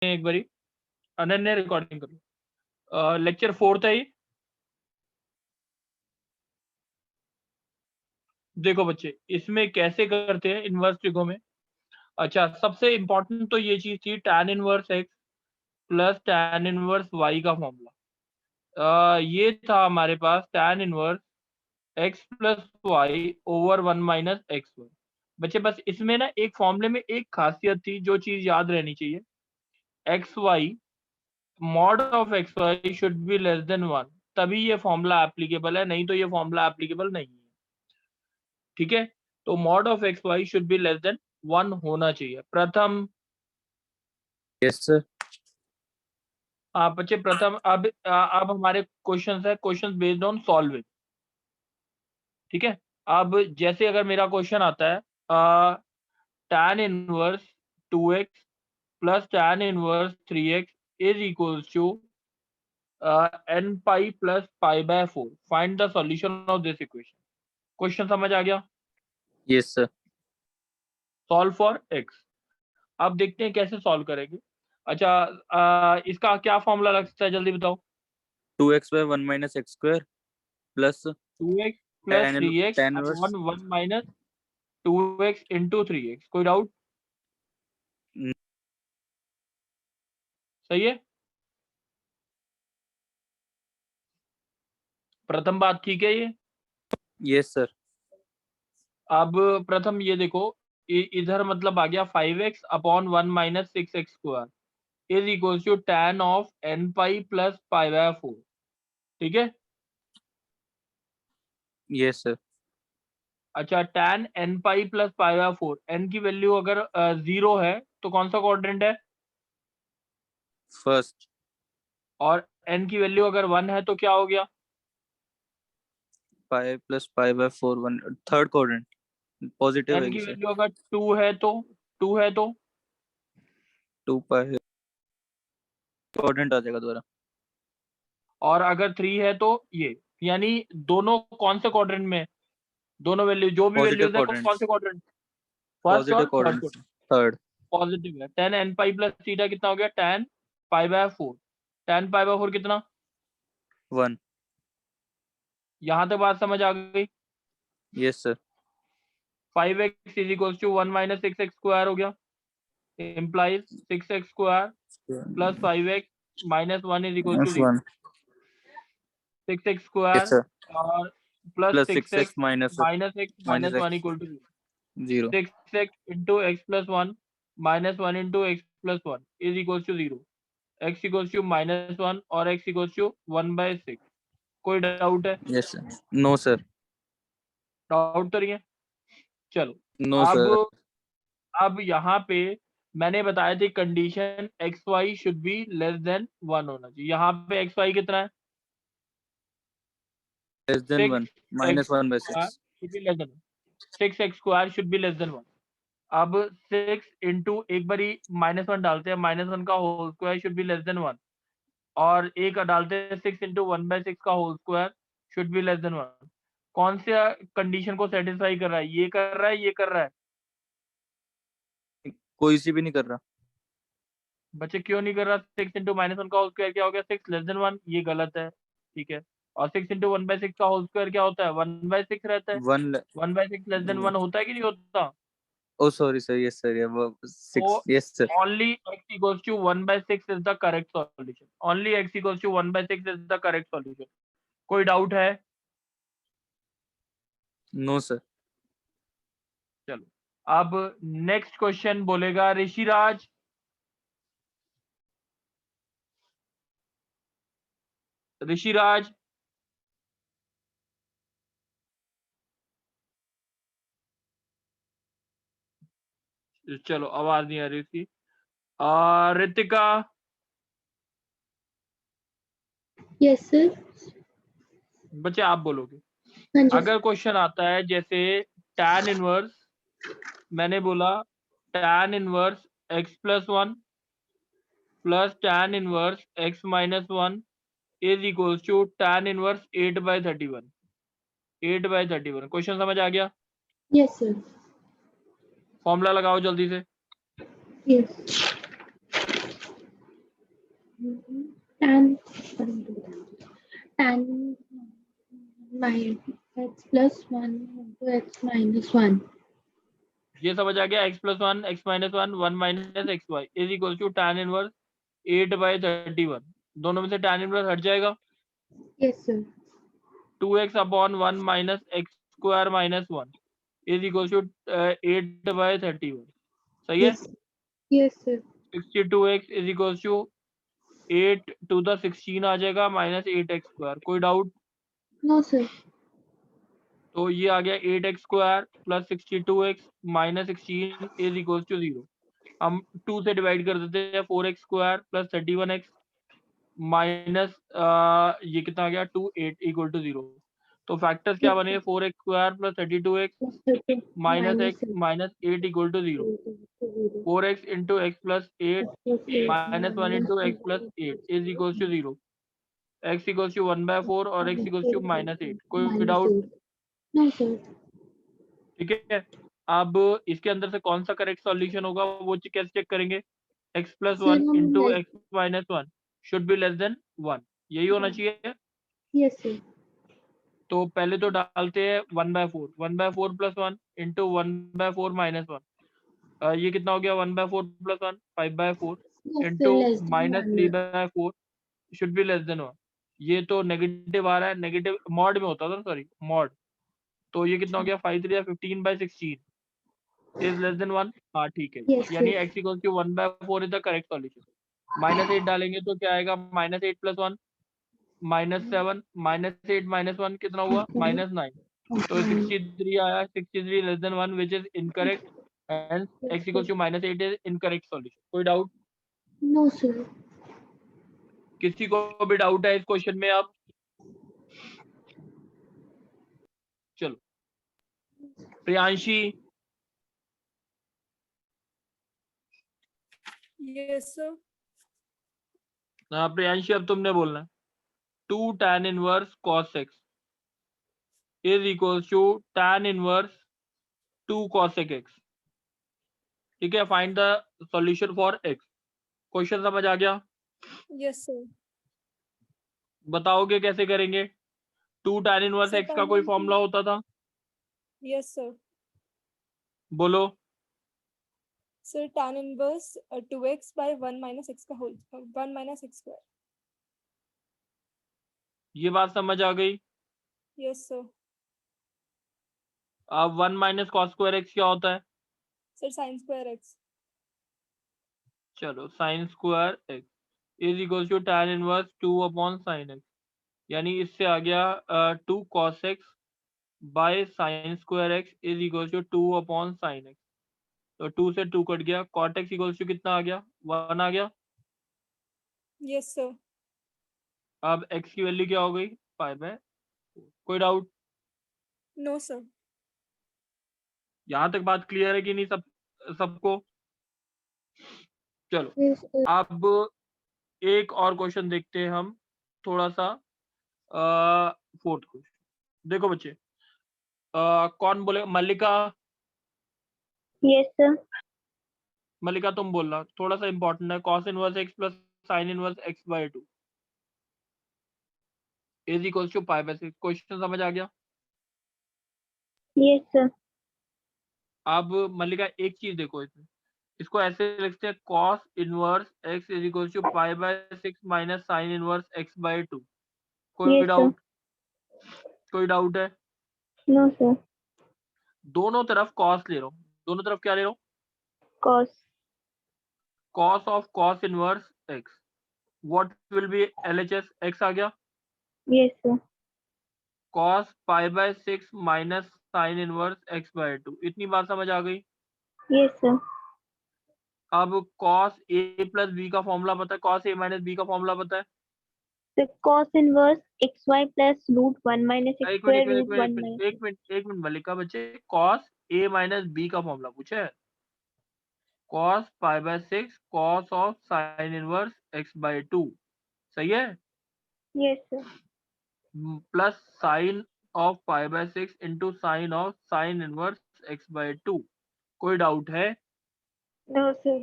एक बारी अनन्या रिकॉर्डिंग करो। लेक्चर 4 है ये। देखो बच्चे, इसमें कैसे करते हैं इनवर्स ट्रिगो में। अच्छा, सबसे इंपॉर्टेंट तो ये चीज थी tan inverse x plus tan inverse y का फॉर्मूला। ये था हमारे पास tan inverse x plus Y over 1 minus X Y. बच्चे बस इसमें ना एक फॉर्मूले में एक खासियत थी जो चीज याद रहनी चाहिए, X Y mod of X Y should be less than 1, तभी ये फॉर्मूला एप्लीकेबल है, नहीं तो ये फॉर्मूला एप्लीकेबल नहीं है। ठीक है, तो mod of X Y should be less than 1 होना चाहिए। प्रथम यस सर। बच्चे प्रथम अब हमारे क्वेश्चंस है, क्वेश्चंस बेस्ड ऑन सॉल्विंग। ठीक है, अब जैसे अगर मेरा क्वेश्चन आता है tan inverse 2x plus tan inverse 3x is equals to n pi plus pi by 4, find the solution of this equation. Question समझ आ गया? Yes sir. Solve for x। अब देखते हैं कैसे सॉल्व करेंगे। अच्छा, इसका क्या फॉर्मूला लगता है, जल्दी बताओ। 2x by 1 minus x square plus 2x plus 3x tan inverse upon 1 minus 2x into 3x। कोई डाउट? सही है। प्रथम बात ठीक है ये। Yes sir. अब प्रथम ये देखो, इधर मतलब आ गया 5x upon 1 minus 6x square is equal to tan of n pi plus pi by 4। ठीक है। Yes sir. अच्छा, tan n pi plus pi by 4, n की वैल्यू अगर 0 है तो कौन सा क्वाड्रेंट है? फर्स्ट। और n की वैल्यू अगर 1 है तो क्या हो गया? pi plus pi by 4 1 third quadrant positive n है की सर। वैल्यू अगर 2 है तो 2 pi क्वाड्रेंट आ जाएगा दोबारा। और अगर 3 है तो ये, यानी दोनों कौन से क्वाड्रेंट में? दोनों वैल्यू, जो भी पॉजिटिव वैल्यूज है क्वाड्रेंट। कौन से क्वाड्रेंट? फर्स्ट पॉजिटिव और third quadrant quadrant. Third. Positive है। tan n pi plus theta कितना हो गया? tan pi by 4। tan pi by 4 कितना? 1। यहां तक बात समझ आ गई? Yes sir. 5x is equal to 1 minus 6x square हो गया, implies 6x square plus 5x minus 1 is equal to 0। 1। 6x yes square sir. और plus plus 6x 6x minus minus x minus 1 x equal to 0। 6x into x plus 1 minus 1 into x plus 1 is equal to 0। x equal to minus 1 और x equal to 1/6। कोई doubt है? Yes sir. No sir. Doubt तो नहीं है? चलो, no sir. अब यहाँ पे मैंने बताया थी condition x Y should be less than 1 होना चाहिए। यहाँ पे एक्स वाई कितना है? Less than 1 6x minus 1 by square 6। Should be less then 6x square should be less than 1। अब 6 इंटू एक बारी -1 डालते हैं, -1 का whole square should be less than 1, और एक डालते हैं 6 इंटू 1/6 का whole square should be less than 1। कौन से कंडीशन को सेटिस्फाई कर रहा है? ये कर रहा है, ये कर रहा है? कोई सी भी नहीं कर रहा। बच्चे क्यों नहीं कर रहा? 6 इंटू -1 का होल स्क्वायर क्या हो गया? 6 लेस देन 1, ये गलत है। ठीक है, और 6 इंटू 1/6 का होल स्क्वायर क्या होता है? 1/6 रहता है। 1। 1/6 लेस देन 1 होता है कि नहीं होता? ओ सॉरी सर। Yes sir. ये वो 6। So yes sir. only x equals to 1/6 is the correct solution. Only x equals to 1/6 is the correct solution. कोई डाउट है? No sir. चलो, अब नेक्स्ट क्वेश्चन बोलेगा ऋषिराज। ऋषिराज, चलो आवाज नहीं आ रही उसकी। रितिका। Yes sir. बच्चे आप बोलोगे। हाँ जी अगर क्वेश्चन आता है जैसे tan इनवर्स, मैंने बोला tan inverse x plus 1 plus tan inverse x minus 1 is equals to tan inverse 8/31। 8/31 question समझ आ गया? Yes sir. फॉर्मूला लगाओ जल्दी से। Yes tan x plus 1 into x minus 1. ये समझ आ गया? x plus 1 x minus 1 1 minus xy is equals to tan inverse 8/31. दोनों में से tan inverse हट जाएगा. Yes, sir. 2x upon 1 minus x square minus 1 is equals to 8/31. सही है? Yes. Yes, sir. 62x is equals to 8 to the 16 आ जाएगा minus 8x square. कोई doubt? No, sir. तो ये आ गया 8x square plus 62x minus 16 is equal to 0. हम 2 से डिवाइड कर देते हैं. 4x square plus 31x minus ये कितना आ गया 2 8 इक्वल टू 0. तो फैक्टर्स क्या बने? 4x square plus 32x minus x minus 8 equal to 0. 4x into x plus 8 minus 1 into x plus 8 is equal to 0. x equal to 1/4 और x equal to minus 8. कोई doubt? No, sir. ठीक है. अब इसके अंदर से कौन सा करेक्ट सॉल्यूशन होगा वो कैसे चेक करेंगे? x प्लस Sir, 1 हम into like- x minus 1 should be less than 1. यही होना चाहिए. Yes, sir. तो पहले तो डालते हैं 1/4. 1/4 प्लस 1 इंटू 1/4 माइनस 1. ये कितना हो गया? 1/4 plus 1 5/4 Yes, sir. Into Less than minus 1. 3/4 should be less than 1. ये तो नेगेटिव आ रहा है. नेगेटिव मॉड में होता था, सॉरी मॉड. तो ये कितना हो गया? 5 3 15/16 is less than 1. हाँ ठीक है. Yes, यानी sir. x equals to 1/4 is the correct solution. Minus 8 डालेंगे तो क्या आएगा? Minus 8 plus 1 minus 7 minus 8 minus 1 कितना हुआ? माइनस 9. तो 63 आया. 63 less than 1 which is incorrect. Hence x equals to minus 8 is incorrect solution. कोई डाउट? No, sir. किसी को भी डाउट है इस क्वेश्चन में? अब चलो प्रियांशी. Yes, sir. हाँ प्रियांशी, अब तुमने बोलना है. 2 tan inverse cos x is equals to tan inverse 2 cosec x. ठीक है. Find the solution for x. Question समझ आ गया? Yes, sir. बताओगे कैसे करेंगे? 2 tan इनवर्स Sir, x का कोई पहले- फॉर्मूला होता था? Yes, sir. बोलो. Sir, tan inverse 2x by 1 minus x का whole 1 minus x square. ये बात समझ आ गई? Yes, sir. अब 1 माइनस कॉस स्क्वायर एक्स क्या होता है? Sir, sin square x. चलो sine square x is equal to tan inverse 2 upon sine x. यानी इससे आ गया 2 cos x by sine square x is equal to 2 upon sine x. तो 2 से 2 कट गया. cot x इक्वल टू कितना आ गया? 1 आ गया. Yes, sir. अब x की वैल्यू क्या हो गई? 5 है. कोई डाउट? No, sir. यहाँ तक बात क्लियर है कि नहीं सबको? चलो Yes, sir. अब एक और क्वेश्चन देखते हैं हम. थोड़ा सा 4th क्वेश्चन देखो बच्चे. कौन बोले? मल्लिका. Yes, sir. मल्लिका तुम बोलना. थोड़ा सा इंपॉर्टेंट है. cos inverse x plus sine inverse x/2 is equal to π/6. Question समझ आ गया? Yes, sir. अब मल्लिका एक चीज देखो इसमें. इसको ऐसे लिखते हैं cos inverse x is equal to π/6 minus sine inverse x/2. कोई Yes, sir. डाउट? कोई डाउट है? No, sir. दोनों तरफ cos ले रहा हूँ. दोनों तरफ क्या ले रहा हूँ? Cos. cos of cos inverse x. What will be LHS? x आ गया. Yes, sir. cos π/6 minus sine inverse x/2. इतनी बात समझ आ गई? Yes, sir. अब cos a प्लस b का फॉर्मूला पता है? cos a माइनस b का फॉर्मूला पता है? The cos inverse xy plus root 1 minus x एक square मिनट root 1 minus. एक मिनट मल्लिका बच्चे. cos a माइनस b का फॉर्मूला पूछा है. cos π/6 cos of sine inverse x/2. सही है? Yes, sir. Plus sine of π/6 into sine of sine inverse x/2. कोई doubt है? No, sir.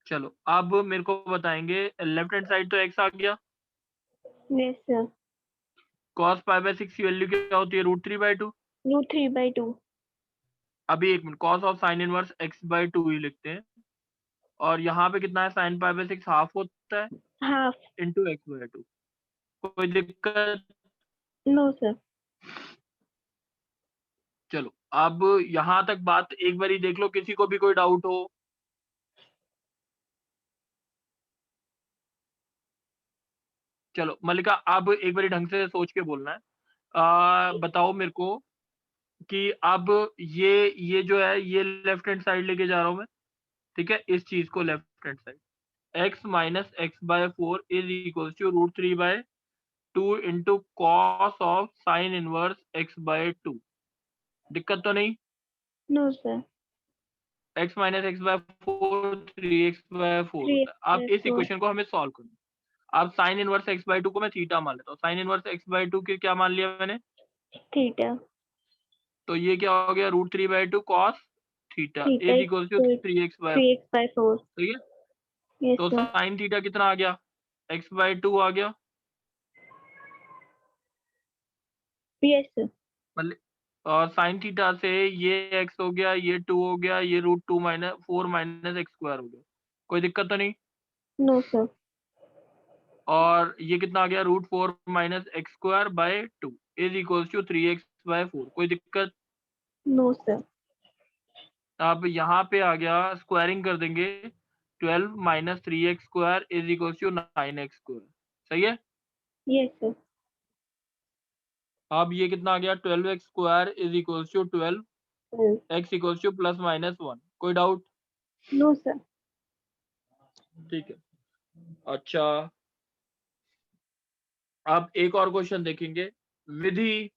चलो अब मेरे को बताएंगे, लेफ्ट हैंड साइड तो x आ गया, Yes, sir. cos π/6 की वैल्यू क्या होती है, √3/2। Root 3/2. अभी एक minute, cos of sine inverse x/2 ही लिखते हैं, और यहाँ पे कितना है, sin π/6 हाफ होता है Half. Into x/2। कोई दिक्कत? No, sir. चलो अब यहाँ तक बात एक बारी देख लो, किसी को भी कोई डाउट हो। चलो मल्लिका, अब एक बारी ढंग से सोच के बोलना है। बताओ मेरे को कि अब ये जो है, ये लेफ्ट हैंड साइड लेके जा रहा हूं मैं, ठीक है, इस चीज को लेफ्ट हैंड साइड, x माइनस x/4 is equal to √3/2 into cos of sine inverse x/2। दिक्कत तो नहीं? No, sir. x माइनस x/4 3x/4 होता है। अब इस 3x/4. इक्वेशन को हमें सॉल्व करना है। अब साइन इनवर्स x/2 को मैं थीटा मान लेता हूँ। साइन इनवर्स x/2 के क्या मान लिया मैंने, Theta. तो ये क्या हो गया, √3/2 cos theta Theta is is equal to 3x/4। 3x/4. ठीक है, Yes, तो sir. साइन थीटा कितना आ गया, x/2 आ गया। Yes, sir. मतलब और साइन थीटा से ये x हो गया, ये 2 हो गया, ये √2 - 4 - x² हो गया। कोई दिक्कत तो नहीं? No, sir. और ये कितना आ गया, √4 - x²/2 is equal to 3x/4। कोई दिक्कत? No, sir. अब यहाँ पे आ गया, स्क्वायरिंग कर देंगे, 12 - 3x² is equal to 9x²। सही है। Yes, sir. अब ये कितना आ गया, 12x² is equal to 12, Yes. x equal to +-1। कोई डाउट? No, sir. ठीक है। अच्छा, अब एक और क्वेश्चन देखेंगे, विधि।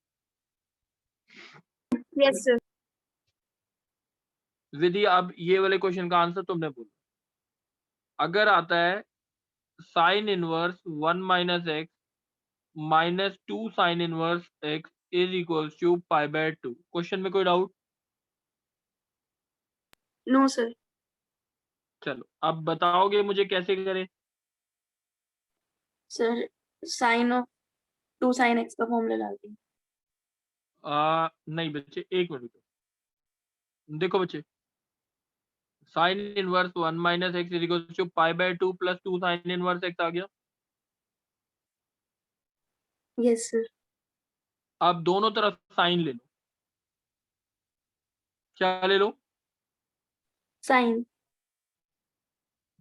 Yes, sir. विधि, अब ये वाले क्वेश्चन का आंसर तुमने बोला। अगर आता है sine inverse 1 - x minus 2 sine inverse x is equal to π/2, question में कोई डाउट? No, sir. चलो अब बताओगे मुझे कैसे करें। Sir, sin of 2 sin x का फॉर्मूला डालते हैं। नहीं बच्चे, एक मिनट देखो बच्चे, sine inverse 1 - x is equal to π/2 + 2 sine inverse x आ गया। Yes, sir. अब दोनों तरफ साइन ले लो। क्या ले लो? Sin.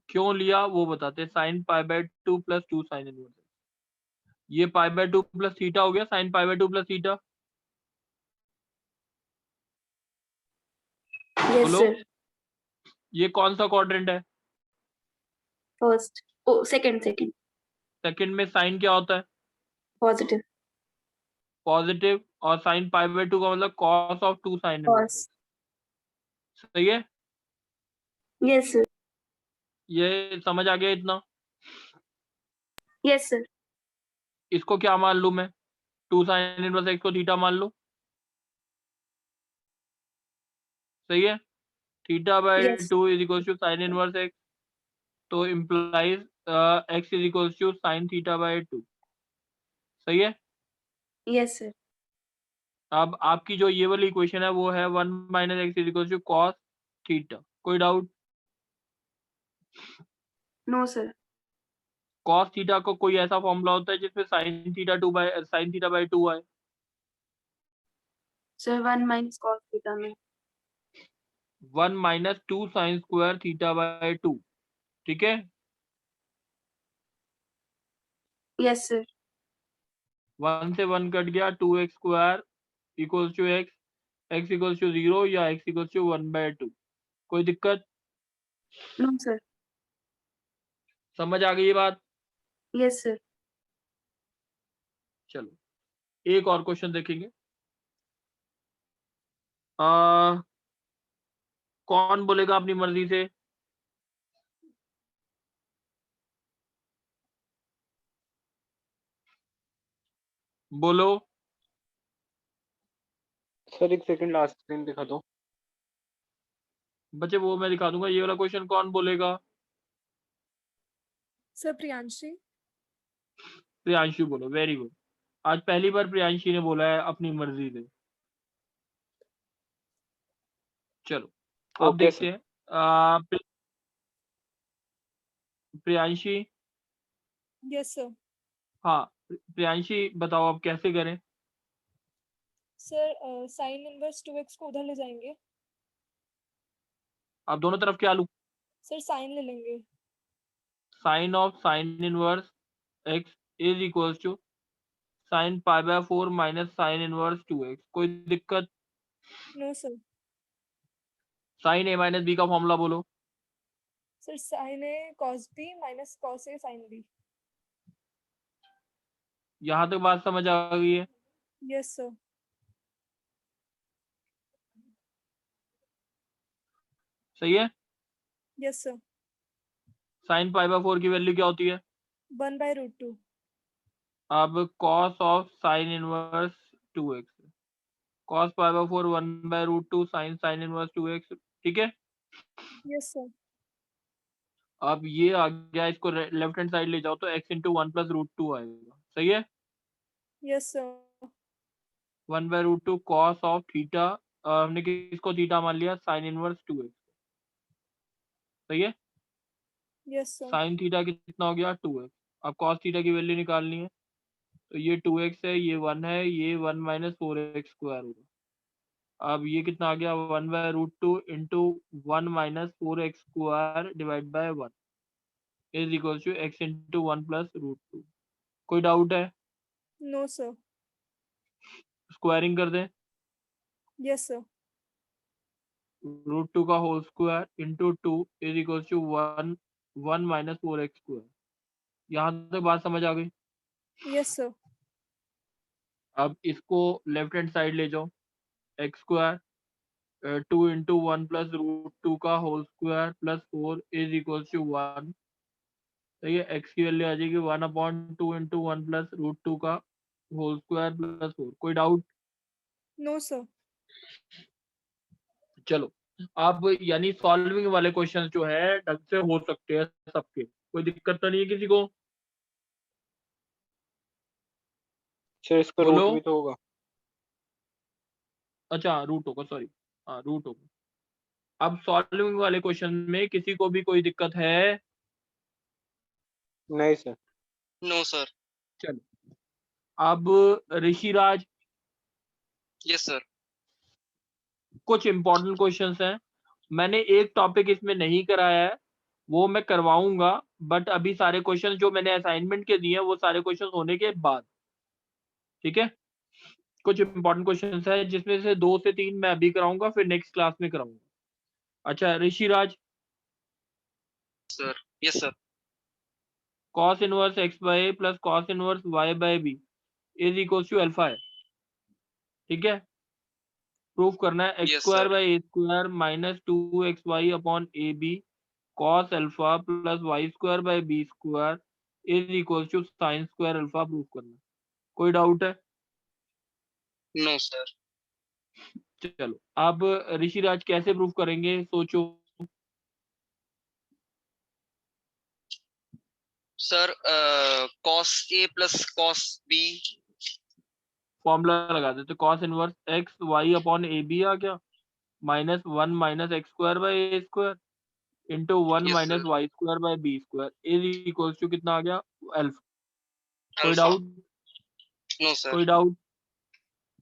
क्यों लिया वो बताते हैं। साइन π/2 + 2 साइन इनवर्स, ये π/2 + थीटा हो गया, साइन π/2 + थीटा। Yes, बोलो, sir. ये कौन सा क्वाड्रेंट है? First. Oh, second. सेकंड में साइन क्या होता है, Positive. पॉजिटिव, और साइन π/2 का मतलब cos of 2 sine inverse. Cos. सही है, Yes, sir. ये समझ आ गया इतना? Yes, sir. इसको क्या मान लूं मैं, 2 साइन इनवर्स x को थीटा मान लो। सही है, Yes. θ/2 is equal to sine inverse x, तो implies x is equal to sine θ/2। सही है। Yes, sir. अब आपकी जो ये वाली इक्वेशन है वो है 1 - x is equal to cos theta. कोई doubt? No, sir. cos theta को कोई ऐसा फॉर्मूला होता है जिसमें sin θ/2 आए? Sir, 1 minus cos theta में 1 - 2 sin² θ/2। ठीक है, Yes, sir. 1 से 1 कट गया, 2x² equal to x equal to 0 या x इक्वल टू 1/2। कोई दिक्कत? No, sir. समझ आ गई ये बात? Yes, sir. चलो एक और क्वेश्चन देखेंगे। आ, कौन बोलेगा अपनी मर्जी से? बोलो। सर एक सेकंड, लास्ट स्क्रीन दिखा दो। बच्चे वो मैं दिखा दूंगा, ये वाला क्वेश्चन कौन बोलेगा? सर प्रियांशी। प्रियांशु बोलो, वेरी गुड। आज पहली बार प्रियांशी ने बोला है अपनी मर्जी से। चलो अब ओके देखते सर। हैं। Priyanshi, yes sir. हाँ प्रियांशी बताओ अब कैसे करें। सर साइन इनवर्स 2x को उधर ले जाएंगे। अब दोनों तरफ क्या लूं? सर साइन ले लेंगे। Sine of sine inverse x is equals to sine pi by 4 minus sine inverse 2x। कोई दिक्कत? No sir. Sine a minus b का फॉर्मूला बोलो। Sir sine a cos b minus cos a sine b. यहाँ तक बात समझ आ गई है? Yes sir. सही है। Yes sir. Sine pi by 4 की वैल्यू क्या होती है? 1/√2। अब cos of sine inverse 2x, cos pi by 4 1/√2 sign inverse 2x। ठीक है। Yes sir. अब ये आ गया, इसको लेफ्ट हैंड साइड ले जाओ तो x इंटू 1+√2 आएगा। सही है। Yes sir. 1/√2 cos of theta, हमने किसको थीटा मान लिया? Sign inverse 2x। सही है। Yes sir. साइन थीटा कितना हो गया? 2x। अब cos थीटा की वैल्यू निकालनी है, तो ये 2x है, ये 1 है, ये 1 माइनस 4x स्क्वायर होगा। अब ये कितना आ गया? 1/√2 into 1 minus 4x square divide by 1 is equal to x into 1+√2। कोई डाउट है? No sir. स्क्वायरिंग कर दें। Yes sir. √2 का whole square into 2 is equal to 1 minus 4x square. यहाँ तक बात समझ आ गई? Yes sir. अब इसको लेफ्ट हैंड साइड ले जाओ। x स्क्वायर 2 इंटू 1+√2 का whole square plus 4 is equal to 1। सही है। x की वैल्यू आ जाएगी 1/2 इंटू 1+√2 का होल स्क्वायर प्लस 4। कोई डाउट? No sir. चलो अब यानी सॉल्विंग वाले क्वेश्चन जो है ढंग से हो सकते हैं सबके, कोई दिक्कत तो नहीं है किसी को? सर इसका बोलो। रूट भी तो होगा। अच्छा रूट होगा, सॉरी। हाँ रूट होगा। अब सॉल्विंग वाले क्वेश्चन में किसी को भी कोई दिक्कत है? नहीं सर। No sir. चलो अब ऋषिराज, यस सर। कुछ इंपॉर्टेंट क्वेश्चंस हैं। मैंने एक टॉपिक इसमें नहीं कराया है, वो मैं करवाऊंगा, बट अभी सारे क्वेश्चन जो मैंने असाइनमेंट के दिए हैं वो सारे क्वेश्चन होने के बाद। ठीक है। कुछ इंपॉर्टेंट क्वेश्चंस है जिसमें से 2 से 3 मैं अभी कराऊंगा, फिर नेक्स्ट क्लास में कराऊंगा। अच्छा Rishiraj, sir. Yes sir. cos inverse x by a plus cos inverse y by b is equal to alpha है। ठीक है। प्रूफ करना है x Yes, square sir. By a square minus 2xy upon A b cos अल्फा plus y square by b square is equal to sine square alpha proof करना है। कोई doubt है? No sir. चलो अब ऋषिराज कैसे प्रूफ करेंगे सोचो। Sir cos a plus cos b। Formula लगा देते। cos inverse x y upon ए बी आ गया minus 1 minus x square by A square into 1 Yes, minus sir. Y square by B square is equal to कितना आ गया? Alpha. कोई Alpha. Doubt? No sir. कोई doubt?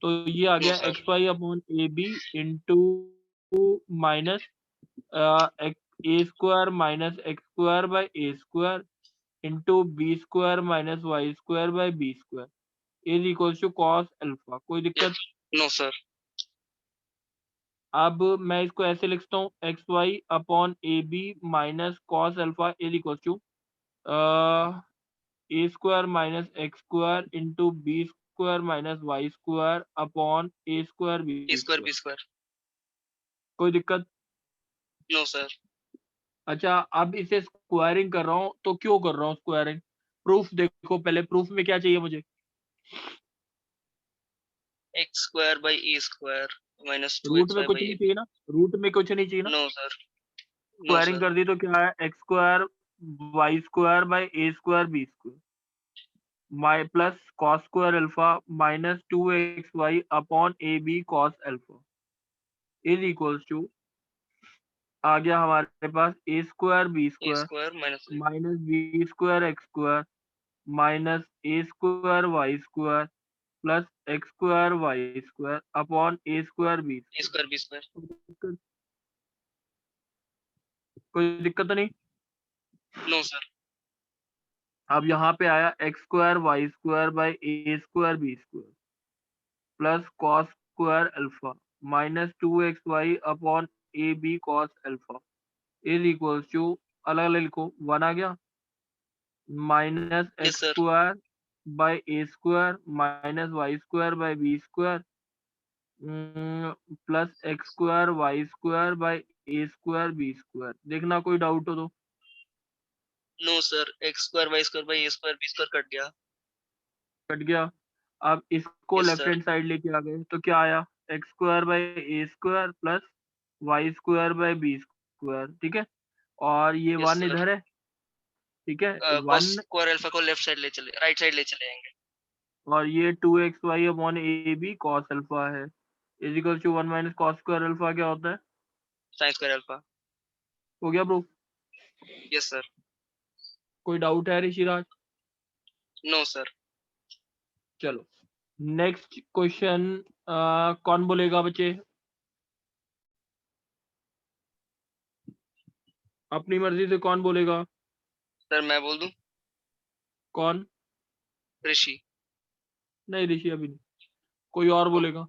तो ये आ No, गया sir. X Y upon A B into minus A square minus x square by A square into b square minus y square by B square is equal to cos alpha. कोई दिक्कत? No sir. अब मैं इसको ऐसे लिखता हूँ x Y upon A b minus cos alpha is equal to a square minus x square into b square minus y square upon a square b a square b square. square. कोई दिक्कत? No sir. अच्छा अब इसे squaring कर रहा हूँ, तो क्यों कर रहा हूँ स्क्वायरिंग? प्रूफ देखो पहले, प्रूफ में क्या चाहिए मुझे? x square by a square minus root 2xy में कुछ by नहीं ab. चाहिए ना? रूट में कुछ नहीं चाहिए ना? No sir. No squaring sir. कर दी तो क्या है? X square y square by a square b square y plus cos square alpha minus 2xy upon ab cos alpha is equals to आ गया हमारे पास a square b A square square minus minus b square x square minus a square y square plus x square y square upon a square b A square B square. square। कोई दिक्कत तो नहीं। No, sir. अब यहाँ पे आया x square y square by a square b square plus cos square alpha minus 2xy upon A B cos alpha is equals to अलग अलग लिखो 1 आ गया minus Yes, x sir. Square by a square minus y square by b square plus x square y square by a square b square. देखना कोई doubt हो तो। No, sir. X square Y square by A square B square cut गया. Cut गया। अब इसको Yes, left sir. Hand side लेके आ गए तो क्या आया x square by a square plus Y square by b square. ठीक है और ये Yes, 1 sir. इधर है। ठीक है Cos 1 square alpha को लेफ्ट साइड ले चले, राइट साइड ले चले जाएंगे. और ये 2xy upon A B cos alpha है is equal to 1 minus cos square alpha क्या होता है। Sin square alpha. हो गया प्रूफ। Yes, sir. कोई डाउट है ऋषिराज। No, sir. चलो नेक्स्ट क्वेश्चन कौन बोलेगा बच्चे। अपनी मर्जी से कौन बोलेगा। Sir, मैं बोल दूं? कौन। ऋषि. नहीं ऋषि अभी नहीं कोई और बोलेगा।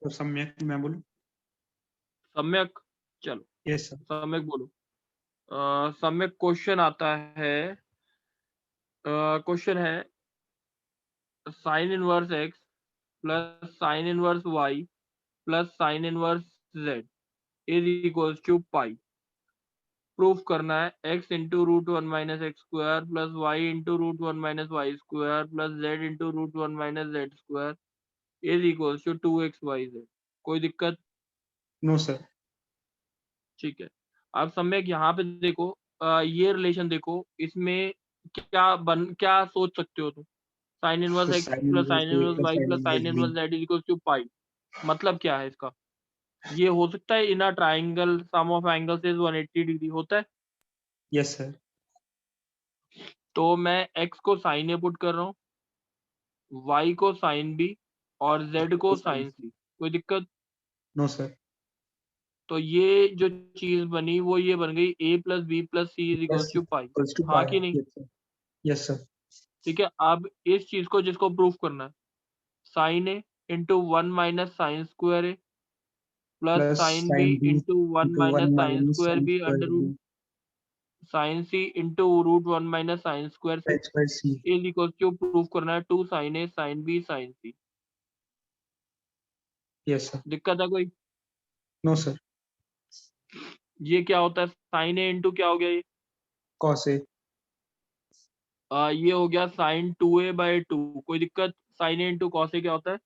तो सम्यक मैं बोलूं? सम्यक चलो यस सर। सम्यक बोलो। सम्यक क्वेश्चन आता है क्वेश्चन है sine inverse x plus sine inverse y plus sine inverse Z is equals to pi. Proof करना है x into root 1 minus x square plus y into root 1 minus y square plus z into root 1 minus z square is equals to 2xyz। कोई दिक्कत। No sir. ठीक है अब सम्यक यहाँ पे देखो ये रिलेशन देखो इसमें क्या सोच सकते हो तुम। साइन इनवर्स तो X sin plus inverse sine A inverse plus Y sin plus sine inverse B। Inverse Z is equal to pi. मतलब क्या है इसका। ये हो सकता है in a triangle sum of angles is 180 degree होता है। Yes sir. तो मैं x को साइन ए पुट कर रहा हूँ y को साइन बी और z को साइन सी। कोई दिक्कत। No sir. तो ये जो चीज बनी वो ये बन गई a plus B plus C is equal to pi. हाँ कि नहीं। Yes sir. ठीक है अब इस चीज को जिसको प्रूफ करना है sine A into 1 minus sine square A plus sine B into 1 minus sine square B under root sine C into root 1 minus sine square C is equal to proof करना है 2 sine A sine B sine C. Yes sir. दिक्कत है कोई। No sir. ये क्या होता है sine A into क्या हो गया ये कॉस ए। ये हो गया साइन 2a बाई 2। कोई दिक्कत। Sign A into cos A क्या होता है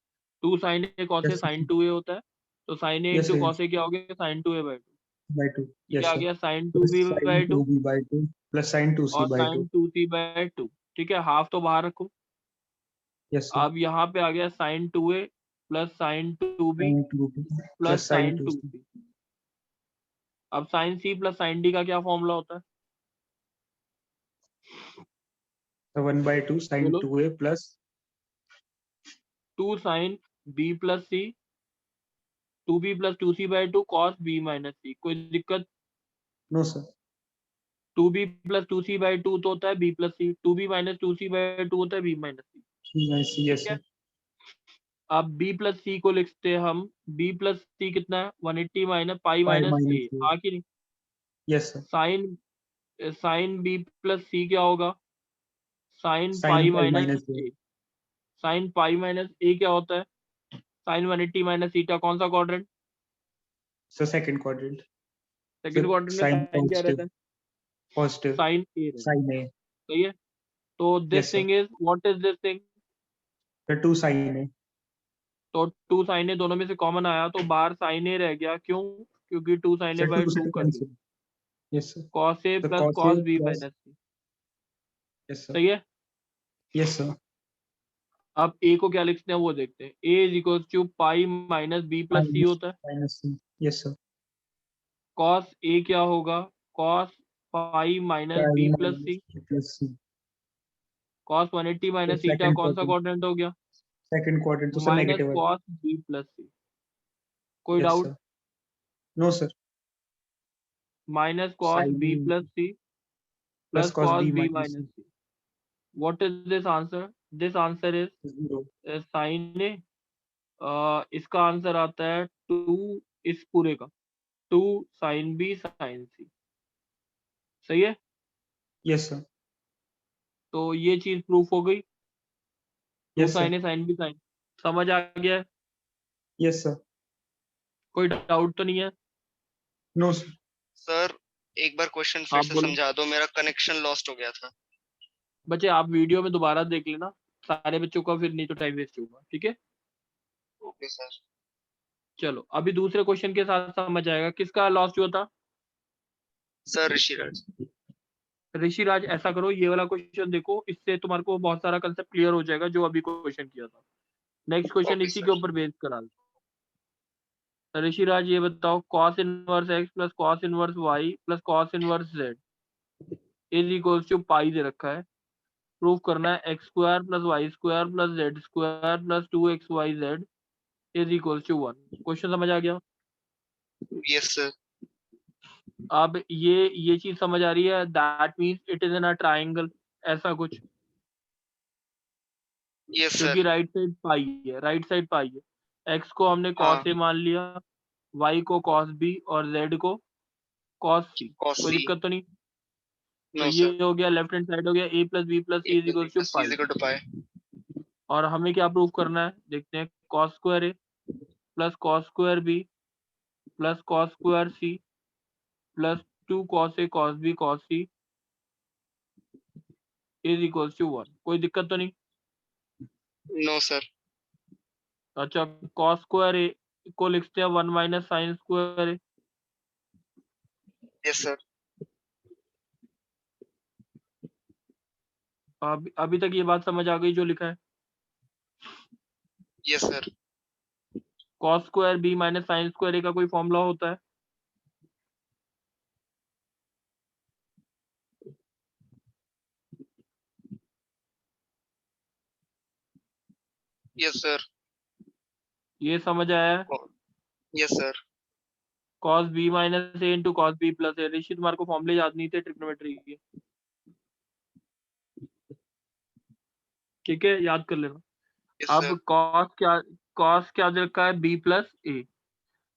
2 sine a cos a sign 2a होता है। तो sign A into cos A क्या हो गया साइन 2a बाई 2 बाई 2। ये आ गया sine 2b by 2 by 2 plus sine 2c और बाई 2। Sign 2c by 2। ठीक है हाफ तो बाहर रखो। Yes sir. अब यहाँ पे आ गया sine 2a plus sine 2b plus sine 2c। अब sine c plus sine d का क्या फॉर्मूला होता है 1 बाई 2 साइन बोलो। 2a plus 2 sine b plus c 2b plus 2c by 2 cos b minus c। कोई दिक्कत। No sir. 2b plus 2c by 2 तो होता है b plus c 2b minus 2c by 2 होता है b माइनस c। यस sir. अब b plus c को लिखते हैं हम b प्लस c कितना है 180 माइनस पाई माइनस a। हाँ कि नहीं। Yes sir. Sine b plus c क्या होगा sine pi minus a। Sine pi minus a क्या होता है साइन 180 माइनस थीटा। कौन सा quadrant sir second quadrant. Second quadrant में साइन क्या रहता है पॉजिटिव साइन a रहता है। Sine A. सही है तो this thing is what is this thing sir 2 sine A. तो 2 साइन ए दोनों में से कॉमन आया तो बाहर साइन ए रह गया। क्यों क्योंकि 2 साइन ए बाई 2 कर दिया। Yes, sir. cos a So plus cos cos A b plus. minus c, Yes, sir. सही है। Yes, sir. अब a को क्या लिखते हैं वो देखते हैं। a is equal to pi minus b plus c होता है। Minus C. Yes, sir. cos a क्या होगा, cos pi minus b plus c। Plus C. cos 180 minus So theta second कौन सा quadrant. क्वाड्रेंट हो गया, Second quadrant तो sir minus negative है. cos b plus c। कोई Yes, doubt? sir. No, sir. Minus cos b Sin plus c plus plus cos cos B b minus minus c. What is this answer? This answer is C. 0. sin a। इसका answer आता है 2 इस पूरे का 2 sin b sin c, सही है। Yes, sir. तो ये चीज प्रूफ हो गई। 2 Yes, sir. sin a sin b sin, समझ आ गया है? Yes, sir. कोई डाउट तो नहीं है? No, sir. सर एक बार क्वेश्चन फिर आप से बोलो। समझा दो, मेरा कनेक्शन लॉस्ट हो गया था। बच्चे आप वीडियो में दोबारा देख लेना सारे बच्चों का, फिर नहीं तो टाइम वेस्ट होगा, ठीक है। Okay sir. चलो अभी दूसरे क्वेश्चन के साथ समझ आएगा। किसका लॉस्ट हुआ था? सर ऋषिराज। ऋषिराज, ऐसा करो ये वाला क्वेश्चन देखो, इससे तुम्हारे को बहुत सारा कंसेप्ट क्लियर हो जाएगा जो अभी क्वेश्चन किया था। नेक्स्ट क्वेश्चन ओके इसी सर। के ऊपर बेस करा दो। ऋषिराज ये बताओ, cos inverse x plus cos inverse y plus cos inverse z is equals to pi दे रखा है। प्रूव करना है x square plus Y square plus Z square plus 2xyz is equals to 1। Question समझ आ गया? Yes sir. अब ये चीज समझ आ रही है, that means it is in a triangle, ऐसा कुछ। यस क्योंकि सर। राइट साइड पाई है, राइट साइड पाई है। x को हमने हाँ। cos a मान लिया, y को cos b और z को cos c। cos कोई c। दिक्कत तो नहीं? तो नो ये सर। हो गया लेफ्ट हैंड साइड हो गया a plus B plus C is equal to is pi. Equal to pi. और हमें क्या प्रूव करना है, देखते हैं। cos square a plus cos square b plus cos square c plus 2 cos a cos b cos c is equal to 1। कोई दिक्कत तो नहीं? No sir. अच्छा, cos स्क्वायर a को लिखते हैं 1 minus sine square a। Yes sir. अभी तक ये बात समझ आ गई जो लिखा है? Yes sir. cos square b minus sine square a का कोई फॉर्मूला होता है? Yes sir. ये समझ आया है? Yes sir. cos b minus a into cos b plus a। ऋषि तुम्हारे को फॉर्मूले याद नहीं थे ट्रिग्नोमेट्री के, ठीक है, याद कर लेना। यस अब सर। cos क्या दे रखा है, b plus a।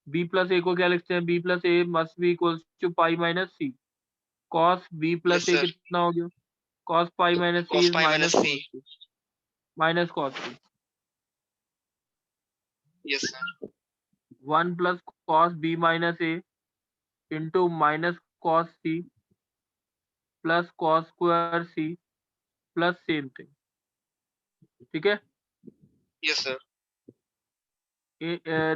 b plus a को क्या लिखते हैं, b plus a must be equals to pi minus c। cos b plus yes a sir. कितना हो गया, cos pi minus c cos is pi minus minus c। cos c minus cos c। यस सर। 1 plus cos b minus a into minus cos c plus cos square c plus same thing, ठीक है। Yes sir.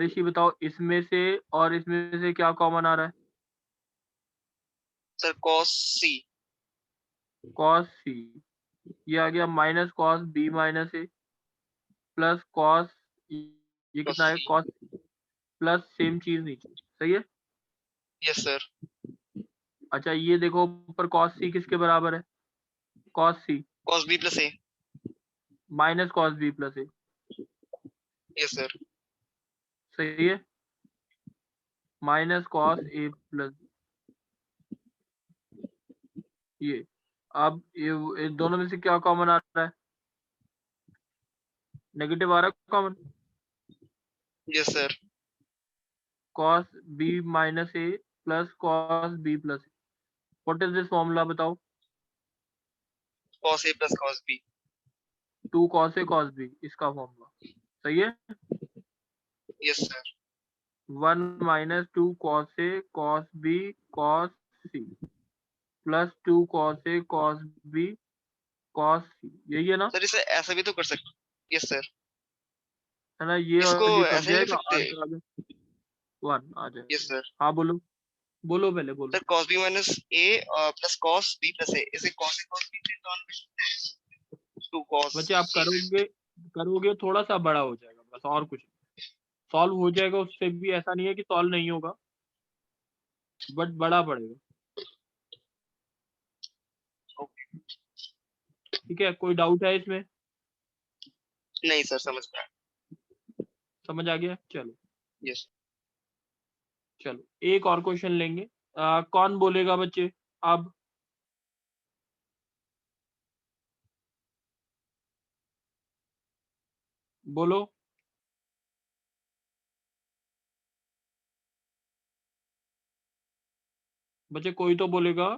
ऋषि बताओ, इसमें से और इसमें से क्या कॉमन आ रहा है? Sir cos c। cos c, ये आ गया minus cos b minus a plus cos, ये कितना है, cos प्लस सेम चीज नीचे, सही है। Yes sir. अच्छा ये देखो ऊपर cos c किसके बराबर है, cos c cos b plus a। Minus cos b plus a, yes sir. सही है। माइनस cos a प्लस, ये अब ये दोनों में से क्या कॉमन आ रहा है, नेगेटिव आ रहा है common. Yes sir. cos b minus a plus cos b plus a। What is this formula बताओ? cos a plus cos b। 2 cos a cos b, इसका फॉर्मूला, सही है। यस सर। 1 minus 2 cos a cos b cos c plus 2 cos a cos b cos c, यही है ना? Sir इसे ऐसा भी तो कर सकते। Yes sir. है ना, ये इसको और ये कट ऐसे नहीं लिख जाएगा, सकते। आंसर आ जाए 1 आ जाएगा। Yes sir. हाँ बोलो। बोलो पहले बोलो। Sir cos b minus a plus cos b plus a is a cos b से टर्म में 2 cos बच्चे आप a है। करोगे थोड़ा सा बड़ा हो जाएगा, बस और कुछ सॉल्व हो जाएगा, उससे भी ऐसा नहीं है कि सॉल्व नहीं होगा, बट बड़ा पड़ेगा। ठीक है, कोई डाउट है इसमें? नहीं सर समझ में आया। समझ आ गया? चलो यस चलो एक और क्वेश्चन लेंगे। कौन बोलेगा बच्चे अब? बोलो। बच्चे कोई तो बोलेगा।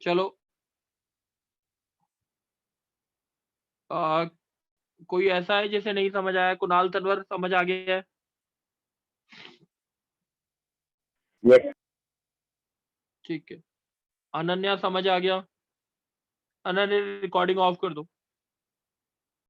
चलो कोई ऐसा है जिसे नहीं समझ आया? कुणाल तनवर समझ आ गया है? Yes. ठीक है, अनन्या समझ आ गया? अनन्या रिकॉर्डिंग ऑफ कर दो।